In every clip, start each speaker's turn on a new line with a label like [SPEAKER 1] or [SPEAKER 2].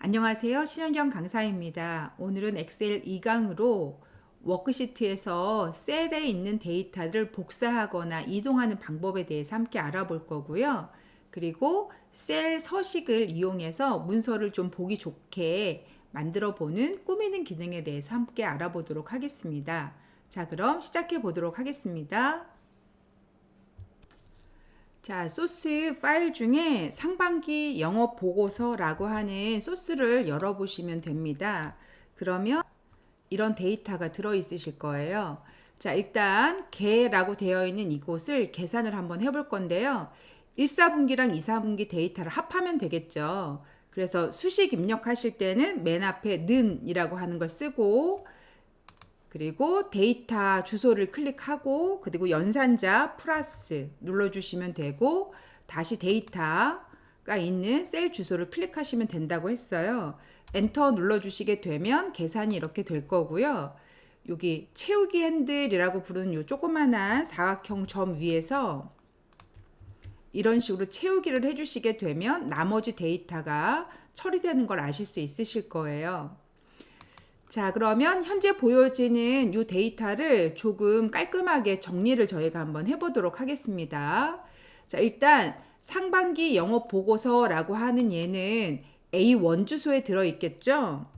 [SPEAKER 1] 안녕하세요. 신현경 강사입니다. 오늘은 엑셀 2강으로 워크시트에서 셀에 있는 데이터를 복사하거나 이동하는 방법에 대해서 함께 알아볼 거고요. 그리고 셀 서식을 이용해서 문서를 좀 보기 좋게 만들어 보는 꾸미는 기능에 대해서 함께 알아보도록 하겠습니다. 자, 그럼 시작해 보도록 하겠습니다. 자, 소스 파일 중에 상반기 영업 보고서라고 하는 소스를 열어보시면 됩니다. 그러면 이런 데이터가 들어있으실 거예요. 자, 일단 개라고 되어 있는 이곳을 계산을 한번 해볼 건데요. 1사분기랑 2사분기 데이터를 합하면 되겠죠. 그래서 수식 입력하실 때는 맨 앞에 는이라고 하는 걸 쓰고, 그리고 데이터 주소를 클릭하고 그리고 연산자 플러스 눌러주시면 되고, 다시 데이터가 있는 셀 주소를 클릭하시면 된다고 했어요. 엔터 눌러주시게 되면 계산이 이렇게 될 거고요. 여기 채우기 핸들이라고 부르는 요 조그만한 사각형 점 위에서 이런 식으로 채우기를 해주시게 되면 나머지 데이터가 처리되는 걸 아실 수 있으실 거예요. 자, 그러면 현재 보여지는 이 데이터를 조금 깔끔하게 정리를 저희가 한번 해보도록 하겠습니다. 자, 일단 상반기 영업 보고서라고 하는 얘는 A1 주소에 들어있겠죠?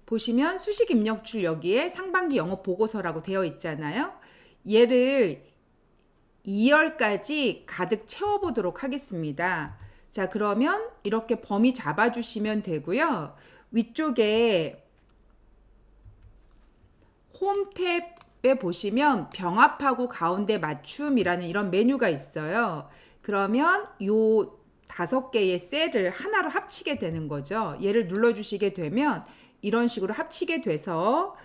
[SPEAKER 1] 보시면 수식 입력줄 여기에 상반기 영업 보고서라고 되어 있잖아요. 얘를 2열까지 가득 채워보도록 하겠습니다. 자, 그러면 이렇게 범위 잡아주시면 되고요. 위쪽에 홈 탭에 보시면 병합하고 가운데 맞춤이라는 이런 메뉴가 있어요. 그러면 요 5개의 셀을 하나로 합치게 되는 거죠. 얘를 눌러주시게 되면 이런 식으로 합치게 돼서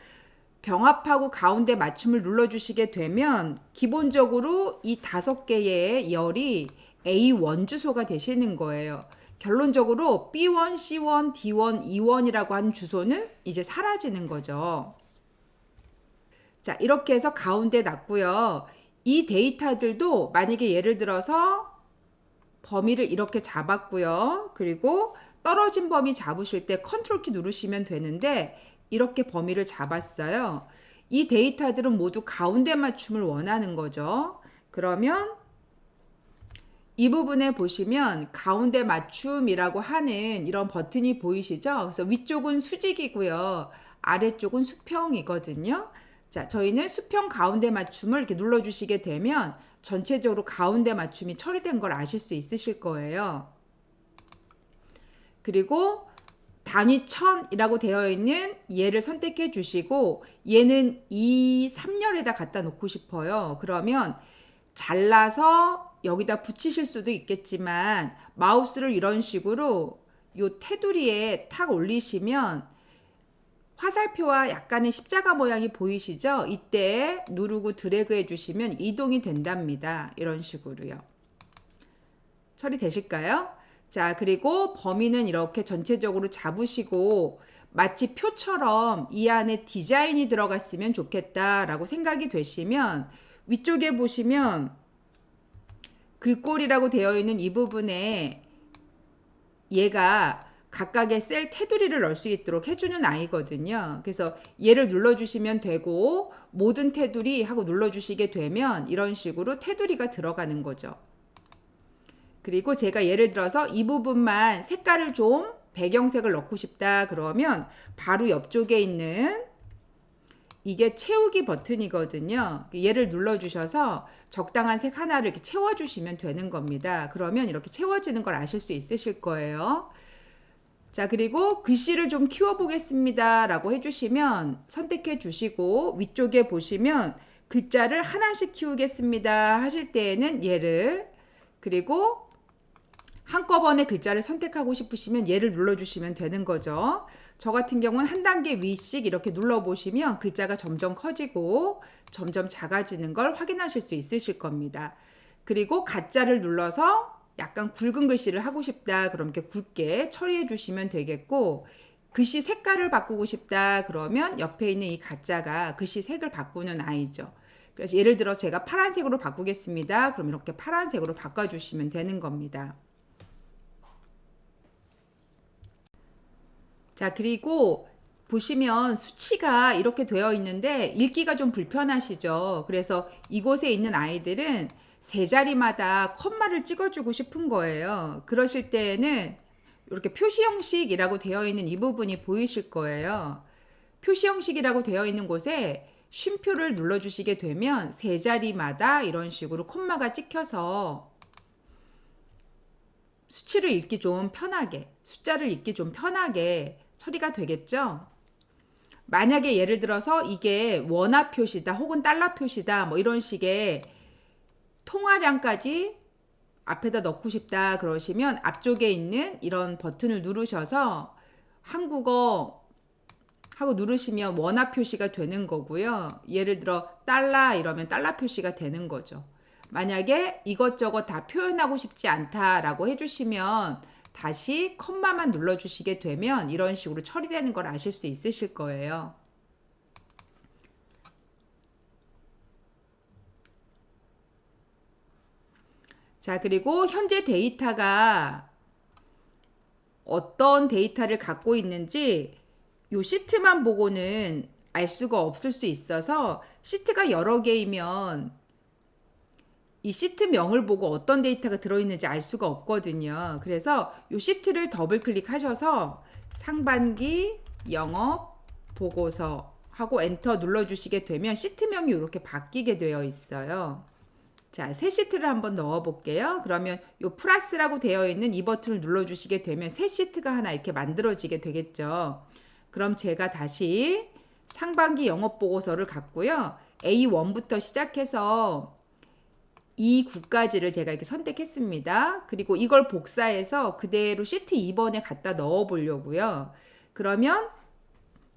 [SPEAKER 1] 병합하고 가운데 맞춤을 눌러주시게 되면 기본적으로 이 5개의 열이 A1 주소가 되시는 거예요. 결론적으로 B1, C1, D1, E1이라고 하는 주소는 이제 사라지는 거죠. 자, 이렇게 해서 가운데 놨고요. 이 데이터들도 만약에 예를 들어서 범위를 이렇게 잡았고요. 그리고 떨어진 범위 잡으실 때 컨트롤 키 누르시면 되는데 이렇게 범위를 잡았어요. 이 데이터들은 모두 가운데 맞춤을 원하는 거죠. 그러면 이 부분에 보시면 가운데 맞춤이라고 하는 이런 버튼이 보이시죠? 그래서 위쪽은 수직이고요. 아래쪽은 수평이거든요. 자, 저희는 수평 가운데 맞춤을 이렇게 눌러주시게 되면 전체적으로 가운데 맞춤이 처리된 걸 아실 수 있으실 거예요. 그리고 단위 1000이라고 되어 있는 얘를 선택해 주시고 얘는 2, 3열에다 갖다 놓고 싶어요. 그러면 잘라서 여기다 붙이실 수도 있겠지만 마우스를 이런 식으로 요 테두리에 탁 올리시면 화살표와 약간의 십자가 모양이 보이시죠? 이때 누르고 드래그 해주시면 이동이 된답니다. 이런 식으로요. 처리되실까요? 자, 그리고 범위는 이렇게 전체적으로 잡으시고 마치 표처럼 이 안에 디자인이 들어갔으면 좋겠다라고 생각이 되시면 위쪽에 보시면 글꼴이라고 되어 있는 이 부분에 얘가 각각의 셀 테두리를 넣을 수 있도록 해주는 아이거든요. 그래서 얘를 눌러주시면 되고 모든 테두리 하고 눌러주시게 되면 이런 식으로 테두리가 들어가는 거죠. 그리고 제가 예를 들어서 이 부분만 색깔을 좀 배경색을 넣고 싶다 그러면 바로 옆쪽에 있는 이게 채우기 버튼이거든요. 얘를 눌러주셔서 적당한 색 하나를 이렇게 채워주시면 되는 겁니다. 그러면 이렇게 채워지는 걸 아실 수 있으실 거예요. 자, 그리고 글씨를 좀 키워보겠습니다 라고 해주시면 선택해 주시고 위쪽에 보시면 글자를 하나씩 키우겠습니다 하실 때에는 얘를, 그리고 한꺼번에 글자를 선택하고 싶으시면 얘를 눌러주시면 되는 거죠. 저 같은 경우는 한 단계 위씩 이렇게 눌러보시면 글자가 점점 커지고 점점 작아지는 걸 확인하실 수 있으실 겁니다. 그리고 가짜를 눌러서 약간 굵은 글씨를 하고 싶다 그럼 이렇게 굵게 처리해 주시면 되겠고, 글씨 색깔을 바꾸고 싶다 그러면 옆에 있는 이 가짜가 글씨 색을 바꾸는 아이죠. 그래서 예를 들어 제가 파란색으로 바꾸겠습니다. 그럼 이렇게 파란색으로 바꿔주시면 되는 겁니다. 자, 그리고 보시면 수치가 이렇게 되어 있는데 읽기가 좀 불편하시죠? 그래서 이곳에 있는 아이들은 세 자리마다 콤마를 찍어주고 싶은 거예요. 그러실 때에는 이렇게 표시 형식이라고 되어 있는 이 부분이 보이실 거예요. 표시 형식이라고 되어 있는 곳에 쉼표를 눌러주시게 되면 세 자리마다 이런 식으로 콤마가 찍혀서 수치를 읽기 좀 편하게, 숫자를 읽기 좀 편하게 처리가 되겠죠? 만약에 예를 들어서 이게 원화 표시다 혹은 달러 표시다 뭐 이런 식의 통화량까지 앞에다 넣고 싶다 그러시면 앞쪽에 있는 이런 버튼을 누르셔서 한국어 하고 누르시면 원화 표시가 되는 거고요. 예를 들어 달러 이러면 달러 표시가 되는 거죠. 만약에 이것저것 다 표현하고 싶지 않다라고 해주시면 다시 컴마만 눌러주시게 되면 이런 식으로 처리되는 걸 아실 수 있으실 거예요. 자, 그리고 현재 데이터가 어떤 데이터를 갖고 있는지 요 시트만 보고는 알 수가 없을 수 있어서 시트가 여러 개이면 이 시트명을 보고 어떤 데이터가 들어있는지 알 수가 없거든요. 그래서 이 시트를 더블 클릭하셔서 상반기 영업 보고서 하고 엔터 눌러주시게 되면 시트명이 이렇게 바뀌게 되어 있어요. 자, 새 시트를 한번 넣어 볼게요. 그러면 이 플러스라고 되어 있는 이 버튼을 눌러주시게 되면 새 시트가 하나 이렇게 만들어지게 되겠죠. 그럼 제가 다시 상반기 영업 보고서를 갖고요. A1부터 시작해서 E9까지를 제가 이렇게 선택했습니다. 그리고 이걸 복사해서 그대로 시트 2번에 갖다 넣어 보려고요. 그러면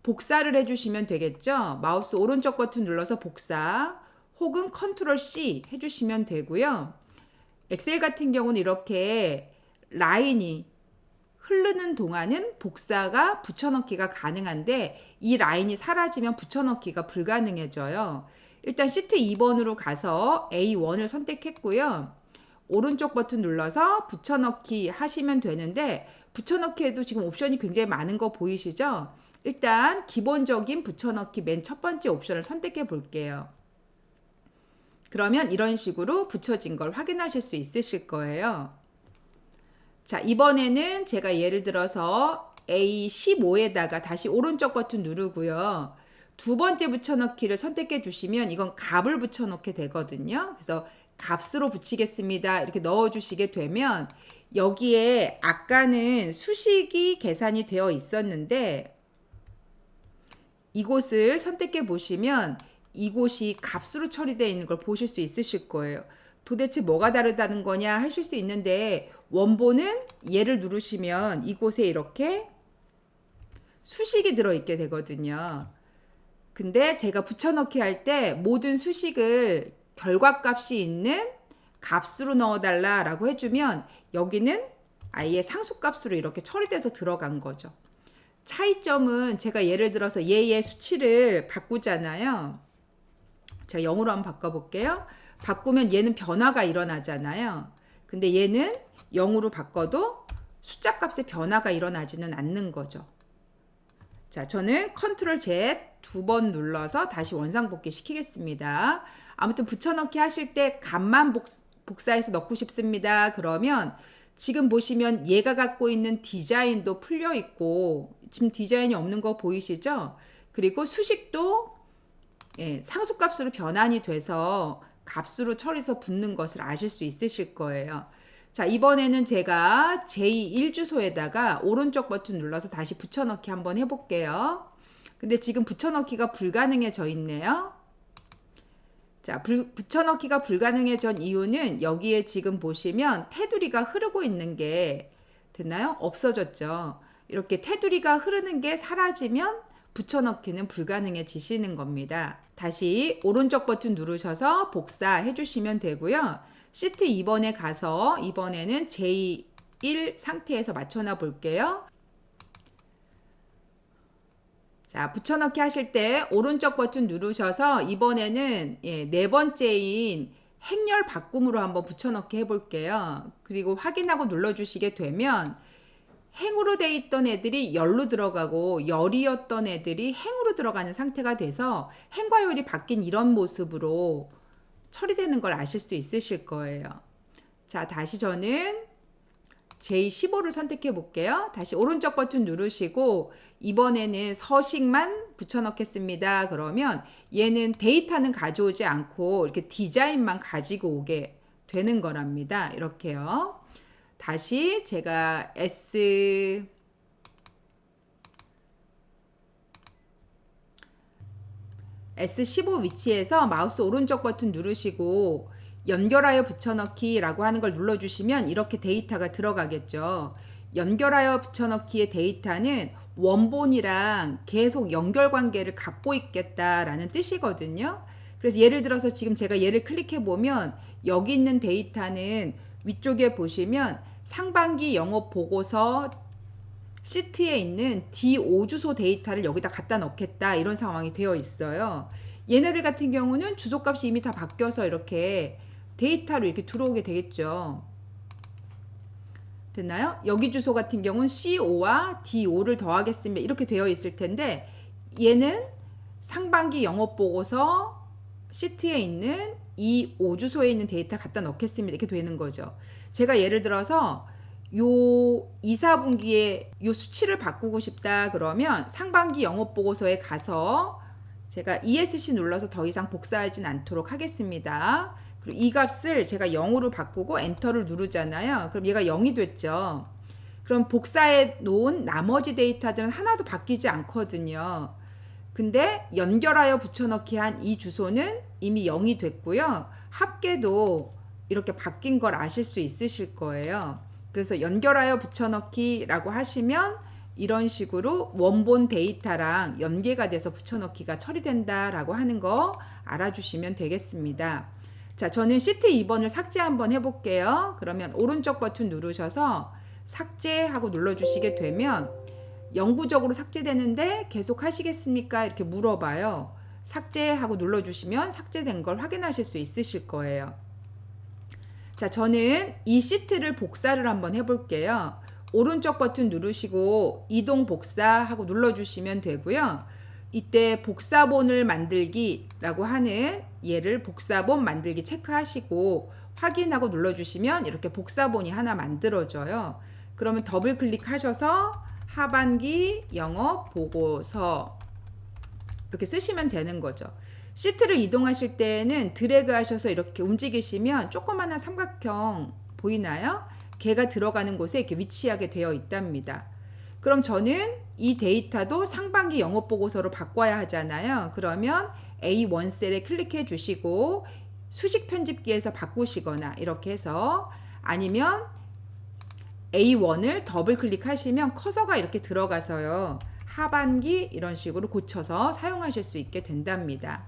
[SPEAKER 1] 복사를 해주시면 되겠죠. 마우스 오른쪽 버튼 눌러서 복사 혹은 컨트롤 C 해주시면 되고요. 엑셀 같은 경우는 이렇게 라인이 흐르는 동안은 복사가 붙여넣기가 가능한데 이 라인이 사라지면 붙여넣기가 불가능해져요. 일단 시트 2번으로 가서 A1을 선택했고요. 오른쪽 버튼 눌러서 붙여넣기 하시면 되는데 붙여넣기에도 지금 옵션이 굉장히 많은 거 보이시죠? 일단 기본적인 붙여넣기 맨 첫 번째 옵션을 선택해 볼게요. 그러면 이런 식으로 붙여진 걸 확인하실 수 있으실 거예요. 자, 이번에는 제가 예를 들어서 A15에다가 다시 오른쪽 버튼 누르고요. 두 번째 붙여넣기를 선택해 주시면 이건 값을 붙여넣게 되거든요. 그래서 값으로 붙이겠습니다. 이렇게 넣어 주시게 되면 여기에 아까는 수식이 계산이 되어 있었는데 이곳을 선택해 보시면 이곳이 값으로 처리되어 있는 걸 보실 수 있으실 거예요. 도대체 뭐가 다르다는 거냐 하실 수 있는데 원본은 얘를 누르시면 이곳에 이렇게 수식이 들어있게 되거든요. 근데 제가 붙여넣기 할 때 모든 수식을 결과값이 있는 값으로 넣어달라라고 해주면 여기는 아예 상수값으로 이렇게 처리돼서 들어간 거죠. 차이점은 제가 예를 들어서 얘의 수치를 바꾸잖아요. 제가 0으로 한번 바꿔볼게요. 바꾸면 얘는 변화가 일어나잖아요. 근데 얘는 0으로 바꿔도 숫자 값의 변화가 일어나지는 않는 거죠. 자, 저는 컨트롤 Z 두 번 눌러서 다시 원상복귀 시키겠습니다. 아무튼 붙여넣기 하실 때 값만 복사해서 넣고 싶습니다. 그러면 지금 보시면 얘가 갖고 있는 디자인도 풀려 있고 지금 디자인이 없는 거 보이시죠? 그리고 수식도 상수값으로 변환이 돼서 값으로 처리해서 붙는 것을 아실 수 있으실 거예요. 자, 이번에는 제가 j1 주소에다가 오른쪽 버튼 눌러서 다시 붙여넣기 한번 해볼게요. 근데 지금 붙여넣기가 불가능해져 있네요. 자, 붙여넣기가 불가능해진 이유는 여기에 지금 보시면 테두리가 흐르고 있는 게 됐나요? 없어졌죠. 이렇게 테두리가 흐르는 게 사라지면 붙여넣기는 불가능해지시는 겁니다. 다시 오른쪽 버튼 누르셔서 복사해 주시면 되고요. 시트 2번에 가서 이번에는 J1 상태에서 맞춰놔 볼게요. 자, 붙여넣기 하실 때 오른쪽 버튼 누르셔서 이번에는 네 번째인 행렬 바꿈으로 한번 붙여넣기 해볼게요. 그리고 확인하고 눌러주시게 되면 행으로 돼 있던 애들이 열로 들어가고 열이었던 애들이 행으로 들어가는 상태가 돼서 행과 열이 바뀐 이런 모습으로 처리되는 걸 아실 수 있으실 거예요. 자, 다시 저는 J15를 선택해 볼게요. 다시 오른쪽 버튼 누르시고 이번에는 서식만 붙여넣겠습니다. 그러면 얘는 데이터는 가져오지 않고 이렇게 디자인만 가지고 오게 되는 거랍니다. 이렇게요. 다시 제가 S15 위치에서 마우스 오른쪽 버튼 누르시고 연결하여 붙여넣기라고 하는 걸 눌러주시면 이렇게 데이터가 들어가겠죠. 연결하여 붙여넣기의 데이터는 원본이랑 계속 연결 관계를 갖고 있겠다라는 뜻이거든요. 그래서 예를 들어서 지금 제가 얘를 클릭해 보면 여기 있는 데이터는 위쪽에 보시면 상반기 영업 보고서 시트에 있는 D5 주소 데이터를 여기다 갖다 넣겠다 이런 상황이 되어 있어요. 얘네들 같은 경우는 주소값이 이미 다 바뀌어서 이렇게 데이터로 이렇게 들어오게 되겠죠. 됐나요? 여기 주소 같은 경우는 C5와 D5를 더하겠습니다. 이렇게 되어 있을 텐데 얘는 상반기 영업보고서 시트에 있는 이 5주소에 있는 데이터를 갖다 넣겠습니다. 이렇게 되는 거죠. 제가 예를 들어서 요 2, 4분기에 요 수치를 바꾸고 싶다 그러면 상반기 영업보고서에 가서 제가 ESC 눌러서 더 이상 복사하진 않도록 하겠습니다. 그리고 이 값을 제가 0으로 바꾸고 엔터를 누르잖아요. 그럼 얘가 0이 됐죠. 그럼 복사해 놓은 나머지 데이터들은 하나도 바뀌지 않거든요. 근데 연결하여 붙여넣기 한 이 주소는 이미 0이 됐고요. 합계도 이렇게 바뀐 걸 아실 수 있으실 거예요. 그래서 연결하여 붙여넣기라고 하시면 이런 식으로 원본 데이터랑 연계가 돼서 붙여넣기가 처리된다라고 하는 거 알아주시면 되겠습니다. 자, 저는 시트 2번을 삭제 한번 해볼게요. 그러면 오른쪽 버튼 누르셔서 삭제하고 눌러주시게 되면 영구적으로 삭제되는데 계속 하시겠습니까? 이렇게 물어봐요. 삭제하고 눌러주시면 삭제된 걸 확인하실 수 있으실 거예요. 자, 저는 이 시트를 복사를 한번 해볼게요. 오른쪽 버튼 누르시고 이동 복사하고 눌러주시면 되고요. 이때 복사본을 만들기라고 하는 얘를 복사본 만들기 체크하시고 확인하고 눌러주시면 이렇게 복사본이 하나 만들어져요. 그러면 더블 클릭하셔서 하반기 영업 보고서 이렇게 쓰시면 되는 거죠. 시트를 이동하실 때는 드래그 하셔서 이렇게 움직이시면 조그마한 삼각형 보이나요? 걔가 들어가는 곳에 이렇게 위치하게 되어 있답니다. 그럼 저는 이 데이터도 상반기 영업 보고서로 바꿔야 하잖아요. 그러면 A1 셀에 클릭해 주시고 수식 편집기에서 바꾸시거나 이렇게 해서 아니면 A1을 더블 클릭하시면 커서가 이렇게 들어가서요. 하반기 이런 식으로 고쳐서 사용하실 수 있게 된답니다.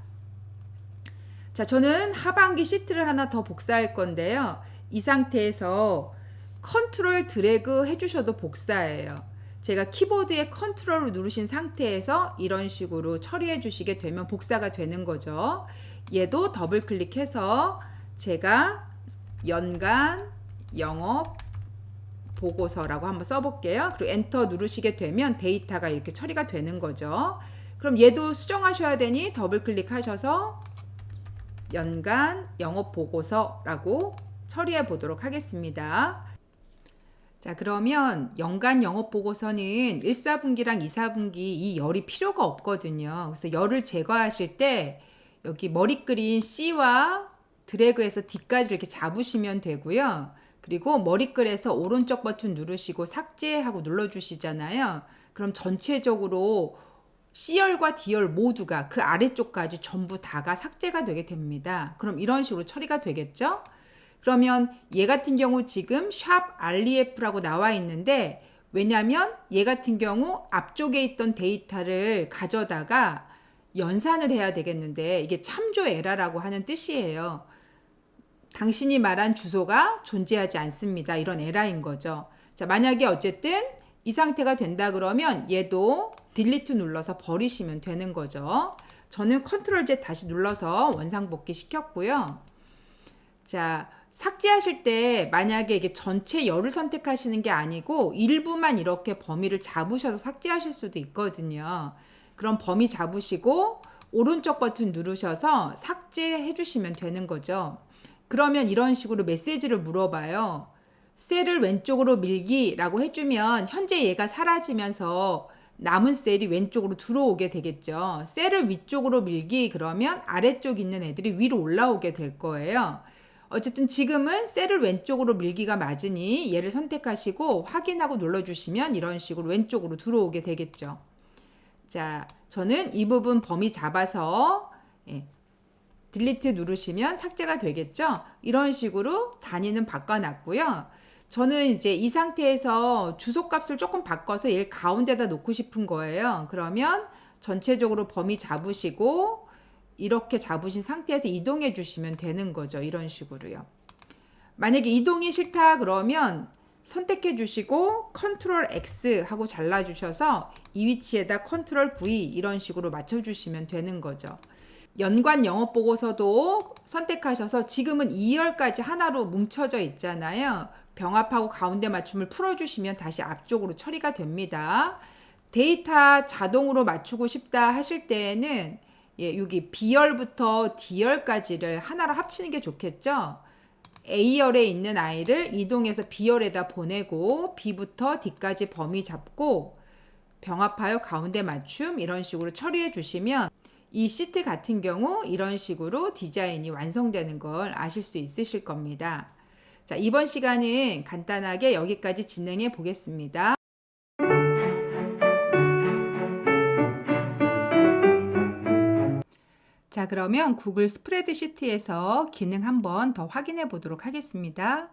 [SPEAKER 1] 자, 저는 하반기 시트를 하나 더 복사할 건데요. 이 상태에서 컨트롤 드래그 해주셔도 복사예요. 제가 키보드에 컨트롤을 누르신 상태에서 이런 식으로 처리해 주시게 되면 복사가 되는 거죠. 얘도 더블 클릭해서 제가 연간 영업 보고서라고 한번 써볼게요. 그리고 엔터 누르시게 되면 데이터가 이렇게 처리가 되는 거죠. 그럼 얘도 수정하셔야 되니 더블 클릭하셔서 연간 영업 보고서라고 처리해 보도록 하겠습니다. 자, 그러면 연간 영업 보고서는 1, 4분기랑 2, 4분기 이 열이 필요가 없거든요. 그래서 열을 제거하실 때 여기 머리 그린 C와 드래그해서 D까지 이렇게 잡으시면 되고요. 그리고 머리글에서 오른쪽 버튼 누르시고 삭제하고 눌러주시잖아요. 그럼 전체적으로 C열과 D열 모두가 그 아래쪽까지 전부 다가 삭제가 되게 됩니다. 그럼 이런 식으로 처리가 되겠죠? 그러면 얘 같은 경우 지금 샵 REF라고 나와 있는데 왜냐면 얘 같은 경우 앞쪽에 있던 데이터를 가져다가 연산을 해야 되겠는데 이게 참조 에러라고 하는 뜻이에요. 당신이 말한 주소가 존재하지 않습니다. 이런 에러인 거죠. 자, 만약에 어쨌든 이 상태가 된다 그러면 얘도 딜리트 눌러서 버리시면 되는 거죠. 저는 컨트롤 Z 다시 눌러서 원상복귀 시켰고요. 자, 삭제하실 때 만약에 이게 전체 열을 선택하시는 게 아니고 일부만 이렇게 범위를 잡으셔서 삭제하실 수도 있거든요. 그럼 범위 잡으시고 오른쪽 버튼 누르셔서 삭제해 주시면 되는 거죠. 그러면 이런 식으로 메시지를 물어봐요. 셀을 왼쪽으로 밀기라고 해주면 현재 얘가 사라지면서 남은 셀이 왼쪽으로 들어오게 되겠죠. 셀을 위쪽으로 밀기 그러면 아래쪽 있는 애들이 위로 올라오게 될 거예요. 어쨌든 지금은 셀을 왼쪽으로 밀기가 맞으니 얘를 선택하시고 확인하고 눌러주시면 이런 식으로 왼쪽으로 들어오게 되겠죠. 자, 저는 이 부분 범위 잡아서 딜리트 누르시면 삭제가 되겠죠. 이런 식으로 단위는 바꿔놨고요. 저는 이제 이 상태에서 주소값을 조금 바꿔서 얘를 가운데다 놓고 싶은 거예요. 그러면 전체적으로 범위 잡으시고 이렇게 잡으신 상태에서 이동해 주시면 되는 거죠. 이런 식으로요. 만약에 이동이 싫다 그러면 선택해 주시고 컨트롤 X 하고 잘라 주셔서 이 위치에다 컨트롤 V 이런 식으로 맞춰 주시면 되는 거죠. 연관 영업 보고서도 선택하셔서 지금은 2열까지 하나로 뭉쳐져 있잖아요. 병합하고 가운데 맞춤을 풀어주시면 다시 앞쪽으로 처리가 됩니다. 데이터 자동으로 맞추고 싶다 하실 때에는 여기 B열부터 D열까지를 하나로 합치는 게 좋겠죠. A열에 있는 아이를 이동해서 B열에다 보내고 B부터 D까지 범위 잡고 병합하여 가운데 맞춤 이런 식으로 처리해 주시면 이 시트 같은 경우 이런 식으로 디자인이 완성되는 걸 아실 수 있으실 겁니다. 자, 이번 시간은 간단하게 여기까지 진행해 보겠습니다. 자, 그러면 구글 스프레드시트에서 기능 한번 더 확인해 보도록 하겠습니다.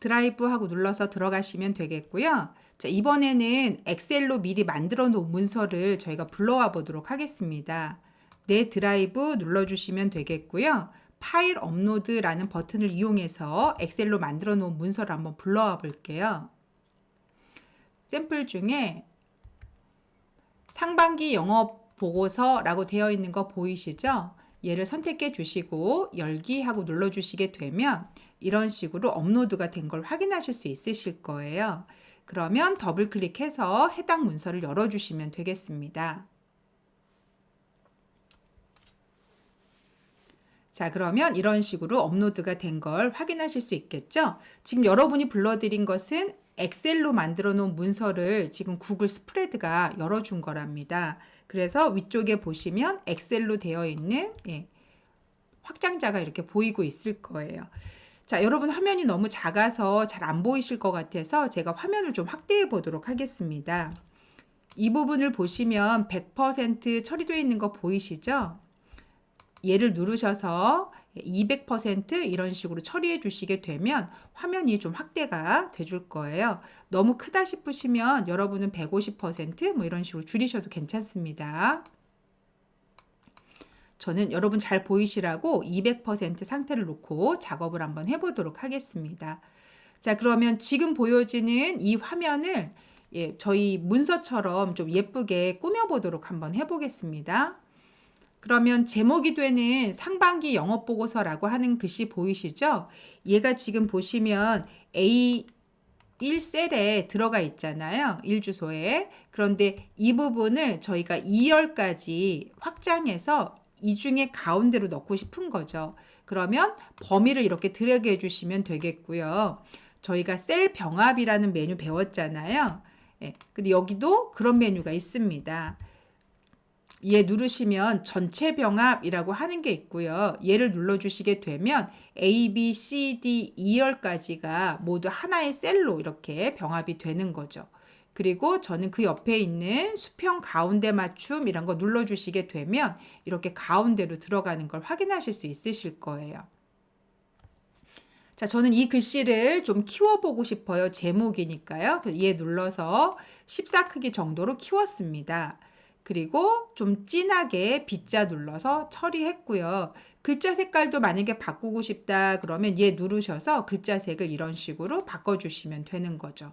[SPEAKER 1] 드라이브 하고 눌러서 들어가시면 되겠고요. 자, 이번에는 엑셀로 미리 만들어 놓은 문서를 저희가 불러와 보도록 하겠습니다. 내 드라이브 눌러주시면 되겠고요. 파일 업로드라는 버튼을 이용해서 엑셀로 만들어 놓은 문서를 한번 불러와 볼게요. 샘플 중에 상반기 영업 보고서라고 되어 있는 거 보이시죠? 얘를 선택해 주시고 열기 하고 눌러 주시게 되면 이런 식으로 업로드가 된 걸 확인하실 수 있으실 거예요. 그러면 더블 클릭해서 해당 문서를 열어 주시면 되겠습니다. 자, 그러면 이런 식으로 업로드가 된 걸 확인하실 수 있겠죠? 지금 여러분이 불러드린 것은 엑셀로 만들어 놓은 문서를 지금 구글 스프레드가 열어준 거랍니다. 그래서 위쪽에 보시면 엑셀로 되어 있는 확장자가 이렇게 보이고 있을 거예요. 자, 여러분 화면이 너무 작아서 잘 안 보이실 것 같아서 제가 화면을 좀 확대해 보도록 하겠습니다. 이 부분을 보시면 100% 처리되어 있는 거 보이시죠? 얘를 누르셔서 200% 이런 식으로 처리해 주시게 되면 화면이 좀 확대가 돼 줄 거예요. 너무 크다 싶으시면 여러분은 150% 이런 식으로 줄이셔도 괜찮습니다. 저는 여러분 잘 보이시라고 200% 상태를 놓고 작업을 한번 해보도록 하겠습니다. 자, 그러면 지금 보여지는 이 화면을 저희 문서처럼 좀 예쁘게 꾸며보도록 한번 해보겠습니다. 그러면 제목이 되는 상반기 영업보고서라고 하는 글씨 보이시죠? 얘가 지금 보시면 A1셀에 들어가 있잖아요. 1주소에. 그런데 이 부분을 저희가 2열까지 확장해서 이 중에 가운데로 넣고 싶은 거죠. 그러면 범위를 이렇게 드래그 해주시면 되겠고요. 저희가 셀 병합이라는 메뉴 배웠잖아요. 근데 여기도 그런 메뉴가 있습니다. 얘 누르시면 전체 병합이라고 하는 게 있고요. 얘를 눌러주시게 되면 A, B, C, D, 2열까지가 모두 하나의 셀로 이렇게 병합이 되는 거죠. 그리고 저는 그 옆에 있는 수평 가운데 맞춤 이런 거 눌러주시게 되면 이렇게 가운데로 들어가는 걸 확인하실 수 있으실 거예요. 자, 저는 이 글씨를 좀 키워보고 싶어요. 제목이니까요. 얘 눌러서 14 크기 정도로 키웠습니다. 그리고 좀 진하게 B자 눌러서 처리했고요. 글자 색깔도 만약에 바꾸고 싶다 그러면 얘 누르셔서 글자 색을 이런 식으로 바꿔주시면 되는 거죠.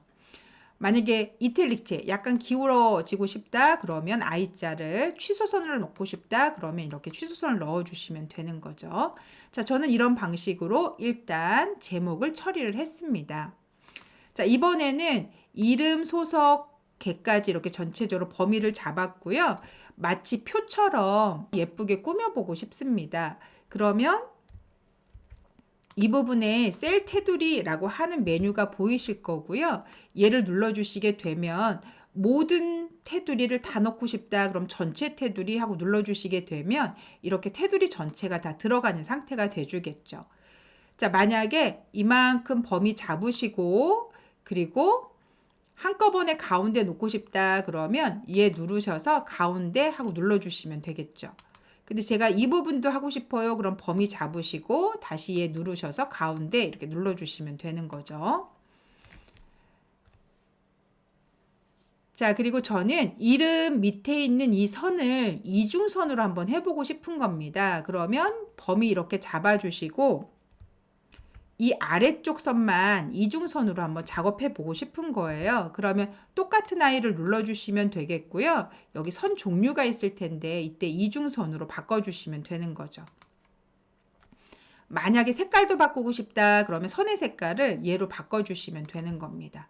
[SPEAKER 1] 만약에 이탈릭체 약간 기울어지고 싶다 그러면 I자를, 취소선을 넣고 싶다 그러면 이렇게 취소선을 넣어주시면 되는 거죠. 자, 저는 이런 방식으로 일단 제목을 처리를 했습니다. 자, 이번에는 이름, 소속, 개까지 이렇게 전체적으로 범위를 잡았고요. 마치 표처럼 예쁘게 꾸며보고 싶습니다. 그러면 이 부분에 셀 테두리라고 하는 메뉴가 보이실 거고요. 얘를 눌러주시게 되면 모든 테두리를 다 넣고 싶다. 그럼 전체 테두리 하고 눌러주시게 되면 이렇게 테두리 전체가 다 들어가는 상태가 돼주겠죠. 자, 만약에 이만큼 범위 잡으시고 그리고 한꺼번에 가운데 놓고 싶다 그러면 얘 누르셔서 가운데 하고 눌러주시면 되겠죠. 근데 제가 이 부분도 하고 싶어요. 그럼 범위 잡으시고 다시 얘 누르셔서 가운데 이렇게 눌러주시면 되는 거죠. 자, 그리고 저는 이름 밑에 있는 이 선을 이중선으로 한번 해보고 싶은 겁니다. 그러면 범위 이렇게 잡아주시고 이 아래쪽 선만 이중선으로 한번 작업해 보고 싶은 거예요. 그러면 똑같은 아이를 눌러주시면 되겠고요. 여기 선 종류가 있을 텐데 이때 이중선으로 바꿔주시면 되는 거죠. 만약에 색깔도 바꾸고 싶다 그러면 선의 색깔을 얘로 바꿔주시면 되는 겁니다.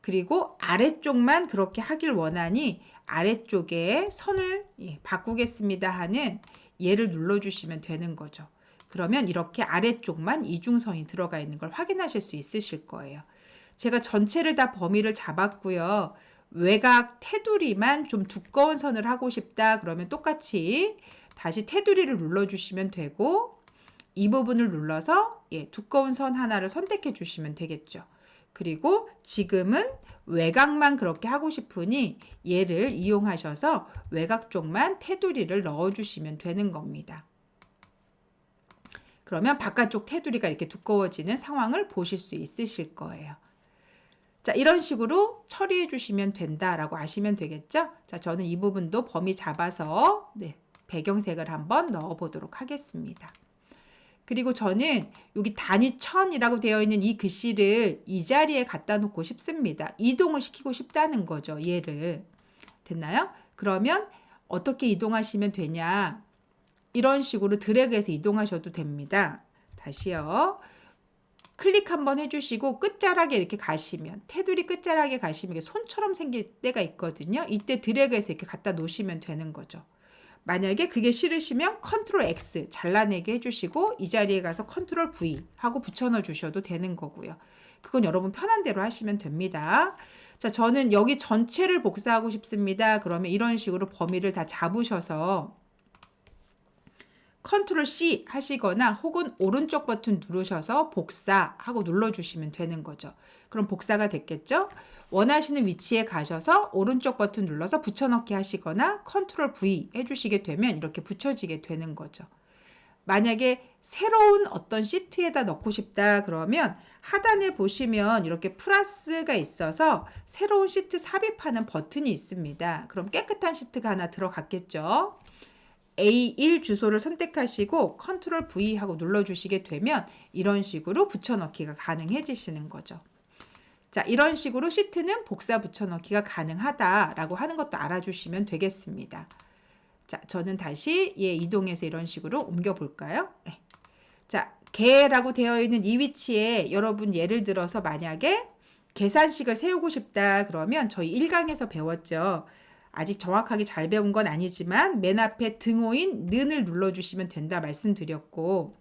[SPEAKER 1] 그리고 아래쪽만 그렇게 하길 원하니 아래쪽에 선을 바꾸겠습니다 하는 얘를 눌러주시면 되는 거죠. 그러면 이렇게 아래쪽만 이중선이 들어가 있는 걸 확인하실 수 있으실 거예요. 제가 전체를 다 범위를 잡았고요. 외곽 테두리만 좀 두꺼운 선을 하고 싶다 그러면 똑같이 다시 테두리를 눌러주시면 되고 이 부분을 눌러서 두꺼운 선 하나를 선택해 주시면 되겠죠. 그리고 지금은 외곽만 그렇게 하고 싶으니 얘를 이용하셔서 외곽 쪽만 테두리를 넣어주시면 되는 겁니다. 그러면 바깥쪽 테두리가 이렇게 두꺼워지는 상황을 보실 수 있으실 거예요. 자, 이런 식으로 처리해 주시면 된다라고 아시면 되겠죠? 자, 저는 이 부분도 범위 잡아서 배경색을 한번 넣어 보도록 하겠습니다. 그리고 저는 여기 단위 1000이라고 되어 있는 이 글씨를 이 자리에 갖다 놓고 싶습니다. 이동을 시키고 싶다는 거죠. 얘를. 됐나요? 그러면 어떻게 이동하시면 되냐? 이런 식으로 드래그해서 이동하셔도 됩니다. 다시요. 클릭 한번 해주시고 끝자락에 이렇게 가시면 테두리 끝자락에 가시면 손처럼 생길 때가 있거든요. 이때 드래그해서 이렇게 갖다 놓으시면 되는 거죠. 만약에 그게 싫으시면 컨트롤 X 잘라내게 해주시고 이 자리에 가서 컨트롤 V 하고 붙여넣어 주셔도 되는 거고요. 그건 여러분 편한 대로 하시면 됩니다. 자, 저는 여기 전체를 복사하고 싶습니다. 그러면 이런 식으로 범위를 다 잡으셔서 컨트롤 C 하시거나 혹은 오른쪽 버튼 누르셔서 복사하고 눌러주시면 되는 거죠. 그럼 복사가 됐겠죠? 원하시는 위치에 가셔서 오른쪽 버튼 눌러서 붙여넣기 하시거나 컨트롤 V 해주시게 되면 이렇게 붙여지게 되는 거죠. 만약에 새로운 어떤 시트에다 넣고 싶다 그러면 하단에 보시면 이렇게 플러스가 있어서 새로운 시트 삽입하는 버튼이 있습니다. 그럼 깨끗한 시트가 하나 들어갔겠죠. A1 주소를 선택하시고 컨트롤 V 하고 눌러주시게 되면 이런 식으로 붙여넣기가 가능해지시는 거죠. 자, 이런 식으로 시트는 복사 붙여넣기가 가능하다라고 하는 것도 알아주시면 되겠습니다. 자, 저는 다시 이동해서 이런 식으로 옮겨 볼까요? 네. 자, 개라고 되어 있는 이 위치에 여러분 예를 들어서 만약에 계산식을 세우고 싶다 그러면 저희 1강에서 배웠죠. 아직 정확하게 잘 배운 건 아니지만 맨 앞에 등호인 는을 눌러주시면 된다 말씀드렸고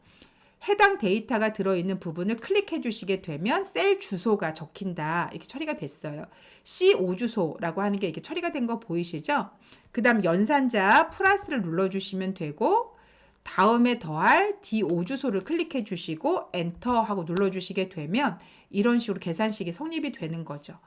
[SPEAKER 1] 해당 데이터가 들어있는 부분을 클릭해 주시게 되면 셀 주소가 적힌다 이렇게 처리가 됐어요. C5 주소라고 하는 게 이렇게 처리가 된 거 보이시죠? 그 다음 연산자 플러스를 눌러주시면 되고 다음에 더할 D5 주소를 클릭해 주시고 엔터 하고 눌러주시게 되면 이런 식으로 계산식이 성립이 되는 거죠.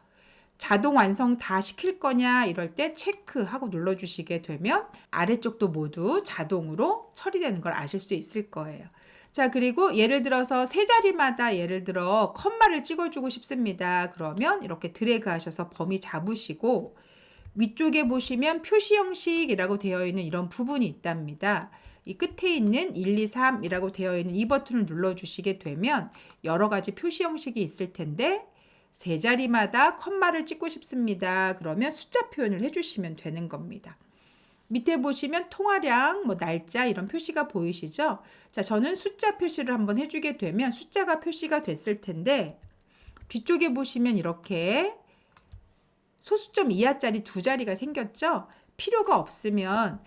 [SPEAKER 1] 자동 완성 다 시킬 거냐 이럴 때 체크하고 눌러주시게 되면 아래쪽도 모두 자동으로 처리되는 걸 아실 수 있을 거예요. 자, 그리고 예를 들어서 세 자리마다 예를 들어 컴마를 찍어주고 싶습니다. 그러면 이렇게 드래그 하셔서 범위 잡으시고 위쪽에 보시면 표시 형식이라고 되어 있는 이런 부분이 있답니다. 이 끝에 있는 1, 2, 3이라고 되어 있는 이 버튼을 눌러주시게 되면 여러 가지 표시 형식이 있을 텐데 세 자리마다 컴마를 찍고 싶습니다. 그러면 숫자 표현을 해주시면 되는 겁니다. 밑에 보시면 통화량, 뭐 날짜 이런 표시가 보이시죠? 자, 저는 숫자 표시를 한번 해주게 되면 숫자가 표시가 됐을 텐데 뒤쪽에 보시면 이렇게 소수점 이하짜리 두 자리가 생겼죠? 필요가 없으면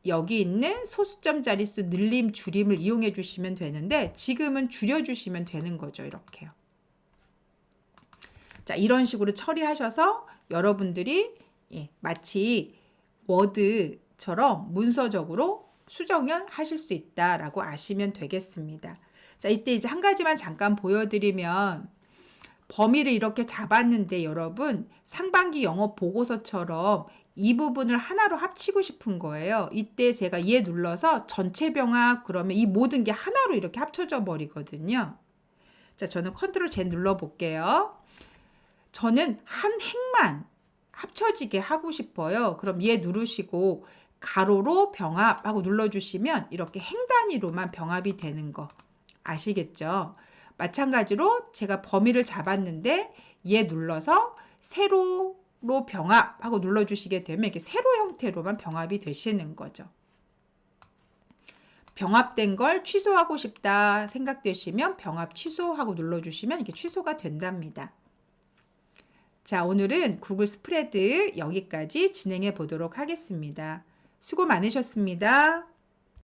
[SPEAKER 1] 여기 있는 소수점 자릿수 늘림 줄임을 이용해 주시면 되는데 지금은 줄여 주시면 되는 거죠. 이렇게요. 자, 이런 식으로 처리하셔서 여러분들이 마치 워드처럼 문서적으로 수정을 하실 수 있다라고 아시면 되겠습니다. 자, 이때 이제 한 가지만 잠깐 보여드리면 범위를 이렇게 잡았는데 여러분 상반기 영어 보고서처럼 이 부분을 하나로 합치고 싶은 거예요. 이때 제가 얘 눌러서 전체 병합 그러면 이 모든 게 하나로 이렇게 합쳐져 버리거든요. 자, 저는 컨트롤 Z 눌러 볼게요. 저는 한 행만 합쳐지게 하고 싶어요. 그럼 얘 누르시고 가로로 병합하고 눌러주시면 이렇게 행 단위로만 병합이 되는 거 아시겠죠? 마찬가지로 제가 범위를 잡았는데 얘 눌러서 세로로 병합하고 눌러주시게 되면 이렇게 세로 형태로만 병합이 되시는 거죠. 병합된 걸 취소하고 싶다 생각되시면 병합 취소하고 눌러주시면 이게 취소가 된답니다. 자, 오늘은 구글 스프레드 여기까지 진행해 보도록 하겠습니다. 수고 많으셨습니다.